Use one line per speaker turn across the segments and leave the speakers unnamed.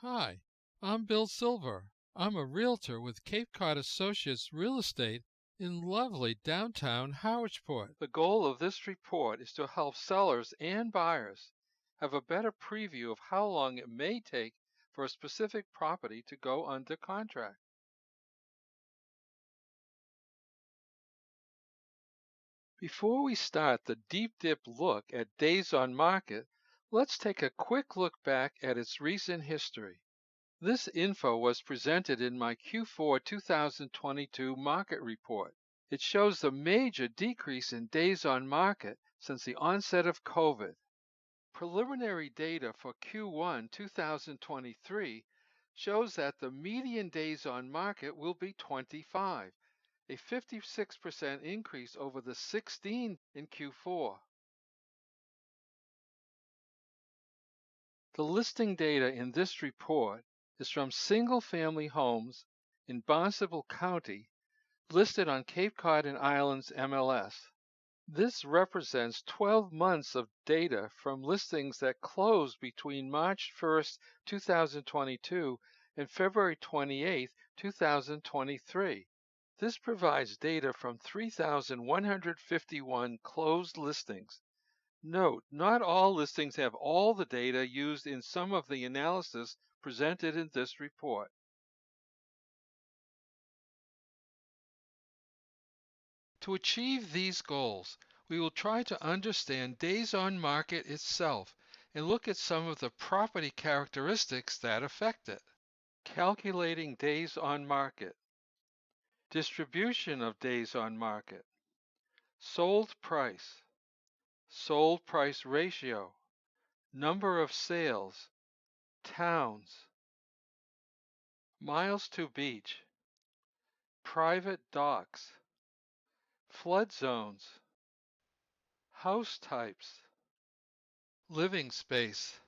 Hi, I'm Bill Silver. I'm a realtor with Cape Cod Associates Real Estate in lovely downtown Howardsport. The goal of this report is to help sellers and buyers have a better preview of how long it may take for a specific property to go under contract. Before we start the deep dip look at days on market, let's take a quick look back at its recent history. This info was presented in my Q4 2022 market report. It shows the major decrease in days on market since the onset of COVID. Preliminary data for Q1 2023 shows that the median days on market will be 25, a 56% increase over the 16 in Q4. The listing data in this report is from single-family homes in Barnstable County listed on Cape Cod and Islands MLS. This represents 12 months of data from listings that closed between March 1st, 2022 and February 28th, 2023. This provides data from 3,151 closed listings. Note, not all listings have all the data used in some of the analysis presented in this report. To achieve these goals, we will try to understand days on market itself and look at some of the property characteristics that affect it. Calculating days on market. Distribution of days on market. Sold price. Sold price ratio. Number of sales. Towns. Miles to beach. Private docks. Flood zones. House types. Living space.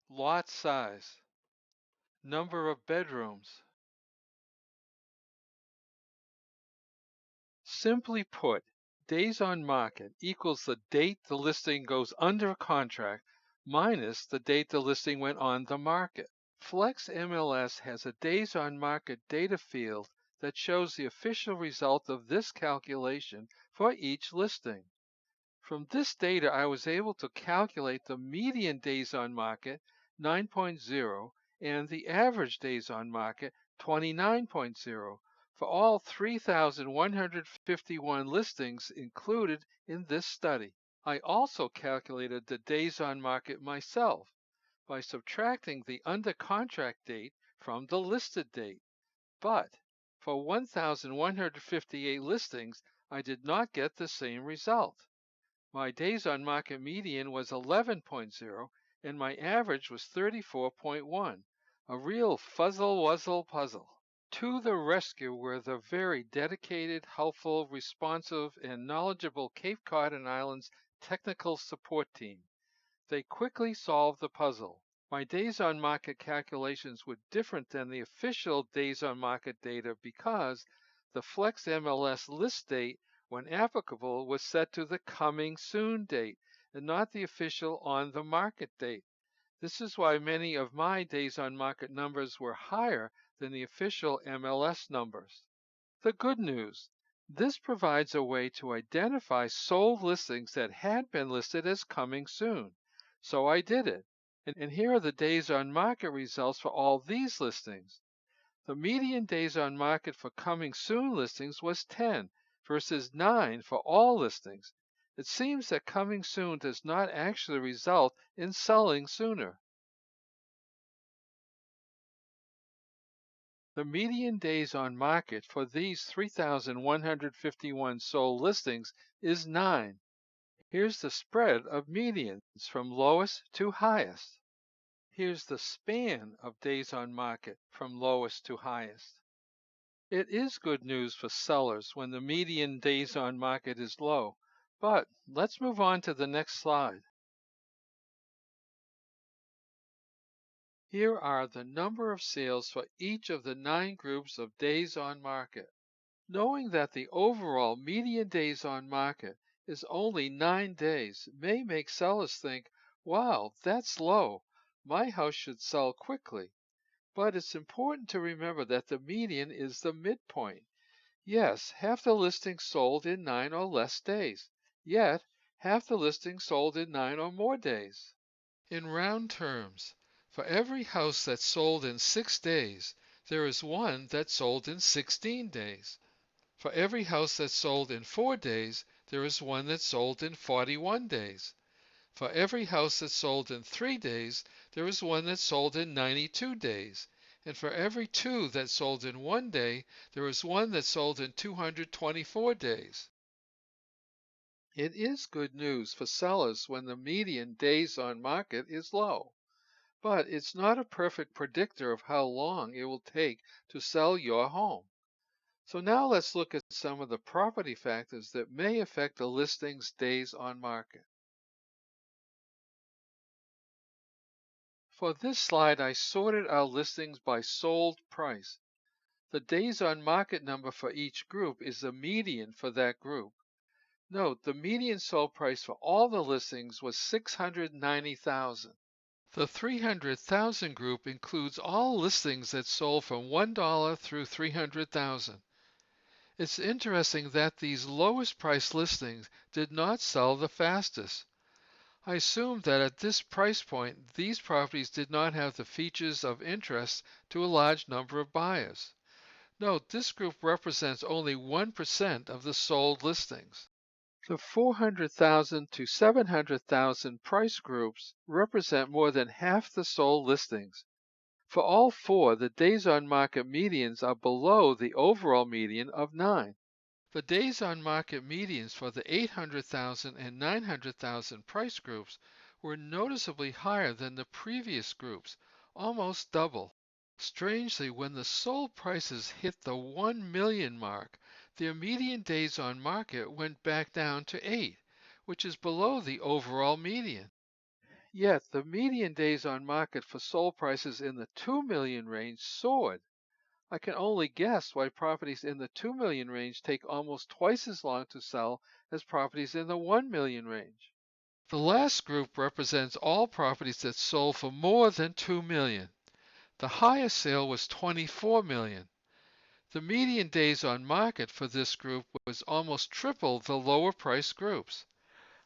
Lot size. Number of bedrooms. Simply put, days on market equals the date the listing goes under contract minus the date the listing went on the market. Flex MLS has a days on market data field that shows the official result of this calculation for each listing. From this data, I was able to calculate the median days on market, 9.0, and the average days on market, 29.0, for all 3,151 listings included in this study. I also calculated the days on market myself by subtracting the under contract date from the listed date. But for 1,158 listings, I did not get the same result. My days on market median was 11.0 and my average was 34.1, a real fuzzle-wuzzle puzzle. To the rescue were the very dedicated, helpful, responsive, and knowledgeable Cape Cod and Islands technical support team. They quickly solved the puzzle. My days on market calculations were different than the official days on market data because the Flex MLS list date, when applicable, was set to the coming soon date and not the official on the market date. This is why many of my days on market numbers were higher than the official MLS numbers. The good news, this provides a way to identify sold listings that had been listed as coming soon. So I did it. And here are the days on market results for all these listings. The median days on market for coming soon listings was 10 versus 9 for all listings. It seems that coming soon does not actually result in selling sooner. The median days on market for these 3,151 sold listings is 9. Here's the spread of medians from lowest to highest. Here's the span of days on market from lowest to highest. It is good news for sellers when the median days on market is low, but let's move on to the next slide. Here are the number of sales for each of the 9 groups of days on market. Knowing that the overall median days on market is only 9 days may make sellers think, wow, that's low. my house should sell quickly. But it's important to remember that the median is the midpoint. Yes, half the listings sold in 9 or less days. Yet, half the listings sold in 9 or more days. In round terms, for every house that sold in 6 days, there is one that sold in 16 days. For every house that sold in 4 days, there is one that sold in 41 days. For every house that sold in 3 days, there is one that sold in 92 days. And for every 2 that sold in 1 day, there is one that sold in 224 days. It is good news for sellers when the median days on market is low, but it's not a perfect predictor of how long it will take to sell your home. So now let's look at some of the property factors that may affect a listing's days on market. For this slide, I sorted our listings by sold price. The days on market number for each group is the median for that group. Note, the median sold price for all the listings was $690,000. The 300,000 group includes all listings that sold from $1 through $300,000. It's interesting that these lowest price listings did not sell the fastest. I assume that at this price point, these properties did not have the features of interest to a large number of buyers. Note, this group represents only 1% of the sold listings. The 400,000 to 700,000 price groups represent more than half the sold listings. For all four, the days on market medians are below the overall median of 9. The days on market medians for the 800,000 and 900,000 price groups were noticeably higher than the previous groups, almost double. Strangely, when the sold prices hit the 1 million mark, their median days on market went back down to 8, which is below the overall median. Yet the median days on market for sold prices in the 2 million range soared. I can only guess why properties in the 2 million range take almost twice as long to sell as properties in the 1 million range. The last group represents all properties that sold for more than 2 million. The highest sale was 24 million. The median days on market for this group was almost triple the lower price groups.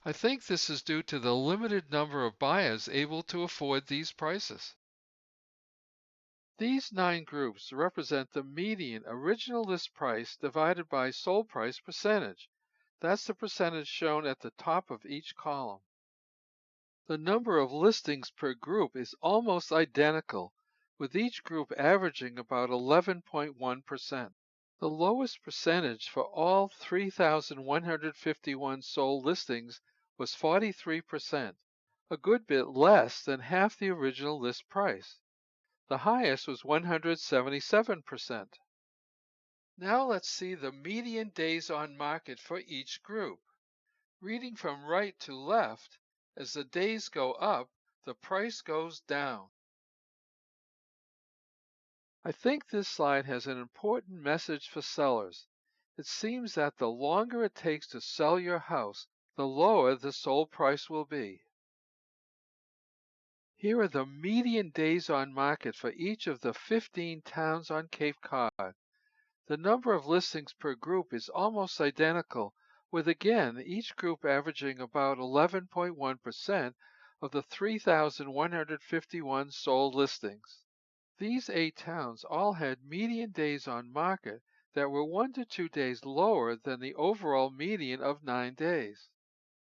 I think this is due to the limited number of buyers able to afford these prices. These 9 groups represent the median original list price divided by sold price percentage. That's the percentage shown at the top of each column. The number of listings per group is almost identical, with each group averaging about 11.1%. The lowest percentage for all 3,151 sold listings was 43%, a good bit less than half the original list price. The highest was 177%. Now let's see the median days on market for each group. Reading from right to left, as the days go up, the price goes down. I think this slide has an important message for sellers. It seems that the longer it takes to sell your house, the lower the sold price will be. Here are the median days on market for each of the 15 towns on Cape Cod. The number of listings per group is almost identical, with again each group averaging about 11.1% of the 3,151 sold listings. These 8 towns all had median days on market that were 1 to 2 days lower than the overall median of 9 days.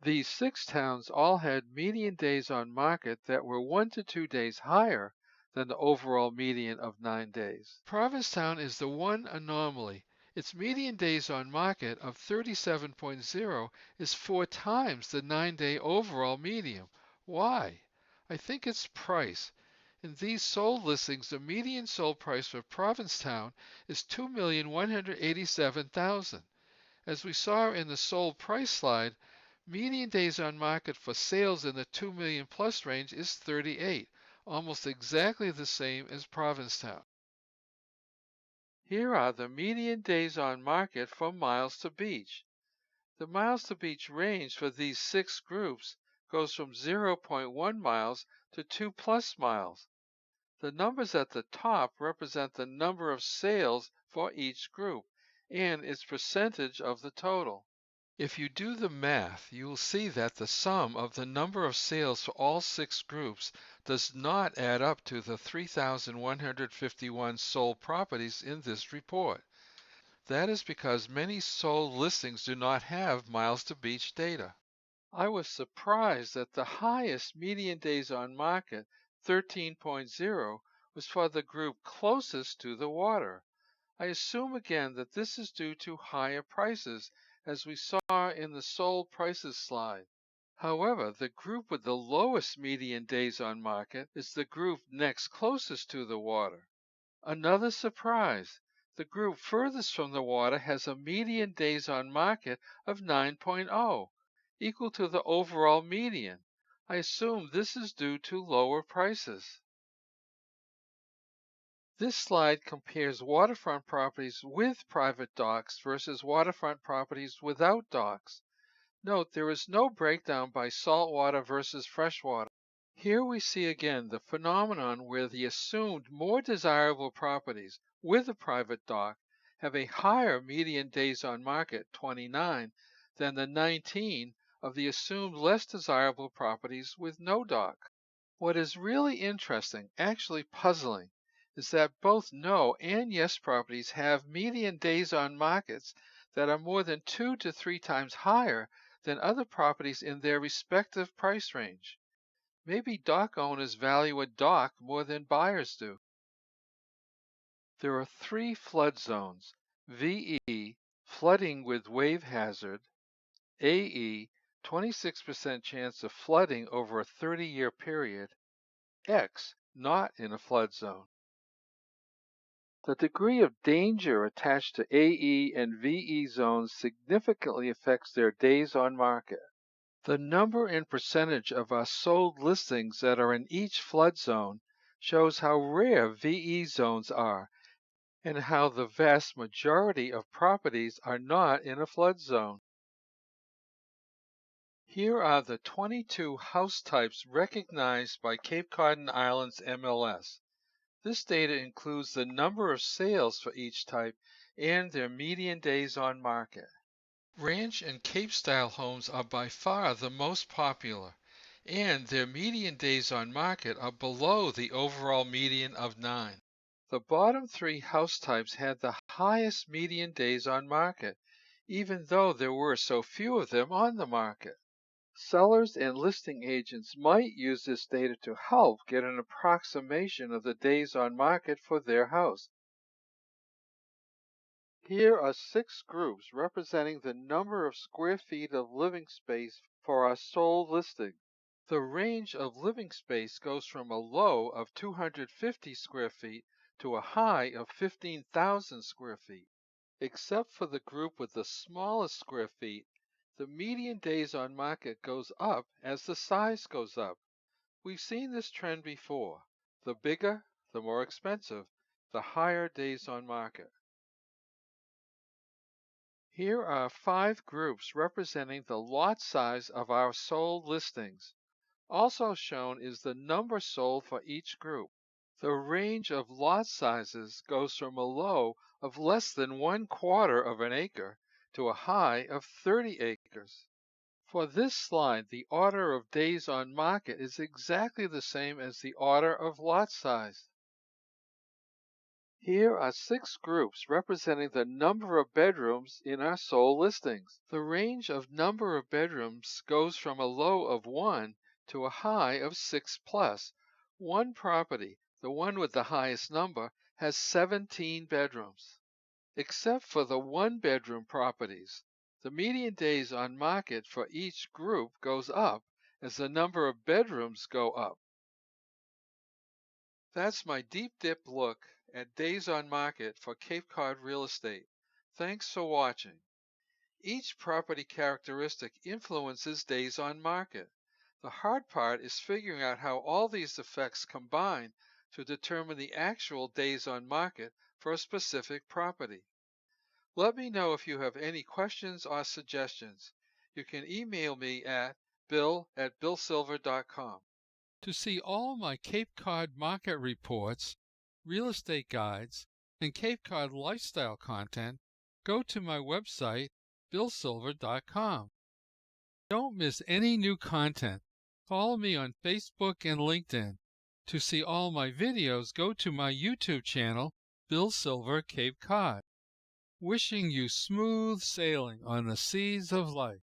These 6 towns all had median days on market that were 1 to 2 days higher than the overall median of 9 days. Provincetown is the one anomaly. Its median days on market of 37.0 is 4 times the 9-day overall median. Why? I think it's price. In these sold listings, the median sold price for Provincetown is $2,187,000. As we saw in the sold price slide, median days on market for sales in the 2 million plus range is 38, almost exactly the same as Provincetown. Here are the median days on market for miles to beach. The miles to beach range for these 6 groups goes from 0.1 miles to 2 plus miles. The numbers at the top represent the number of sales for each group and its percentage of the total. If you do the math, you will see that the sum of the number of sales for all 6 groups does not add up to the 3,151 sold properties in this report. That is because many sold listings do not have miles to beach data. I was surprised that the highest median days on market, 13.0, was for the group closest to the water. I assume again that this is due to higher prices, as we saw in the sold prices slide. However, the group with the lowest median days on market is the group next closest to the water. Another surprise, the group furthest from the water has a median days on market of 9.0, equal to the overall median. I assume this is due to lower prices. This slide compares waterfront properties with private docks versus waterfront properties without docks. Note there is no breakdown by saltwater versus freshwater. Here we see again the phenomenon where the assumed more desirable properties with a private dock have a higher median days on market, 29, than the 19 of the assumed less desirable properties with no dock. What is really interesting, actually puzzling, is that both no and yes properties have median days on markets that are more than 2 to 3 times higher than other properties in their respective price range. Maybe dock owners value a dock more than buyers do. There are 3 flood zones: VE, flooding with wave hazard; AE, 26% chance of flooding over a 30-year period; X, not in a flood zone. The degree of danger attached to AE and VE zones significantly affects their days on market. The number and percentage of our sold listings that are in each flood zone shows how rare VE zones are and how the vast majority of properties are not in a flood zone. Here are the 22 house types recognized by Cape Cod and Islands MLS. This data includes the number of sales for each type and their median days on market. Ranch and Cape-style homes are by far the most popular, and their median days on market are below the overall median of 9. The bottom 3 house types had the highest median days on market, even though there were so few of them on the market. Sellers and listing agents might use this data to help get an approximation of the days on market for their house. Here are 6 groups representing the number of square feet of living space for our sold listing. The range of living space goes from a low of 250 square feet to a high of 15,000 square feet. Except for the group with the smallest square feet, the median days on market goes up as the size goes up. We've seen this trend before. The bigger, the more expensive, the higher days on market. Here are 5 groups representing the lot size of our sold listings. Also shown is the number sold for each group. The range of lot sizes goes from a low of less than 1/4 of an acre to a high of 30 acres. For this slide, the order of days on market is exactly the same as the order of lot size. Here are 6 groups representing the number of bedrooms in our sold listings. The range of number of bedrooms goes from a low of 1 to a high of 6 plus. One property, the one with the highest number, has 17 bedrooms. Except for the 1-bedroom properties, the median days on market for each group goes up as the number of bedrooms go up. That's my deep dip look at days on market for Cape Cod real estate. Thanks for watching. Each property characteristic influences days on market. The hard part is figuring out how all these effects combine to determine the actual days on market for a specific property. Let me know if you have any questions or suggestions. You can email me at bill@billsilver.com. To see all my Cape Cod market reports, real estate guides, and Cape Cod lifestyle content, go to my website, billsilver.com. Don't miss any new content. Follow me on Facebook and LinkedIn. To see all my videos, go to my YouTube channel, Bill Silver Cape Cod. Wishing you smooth sailing on the seas of life.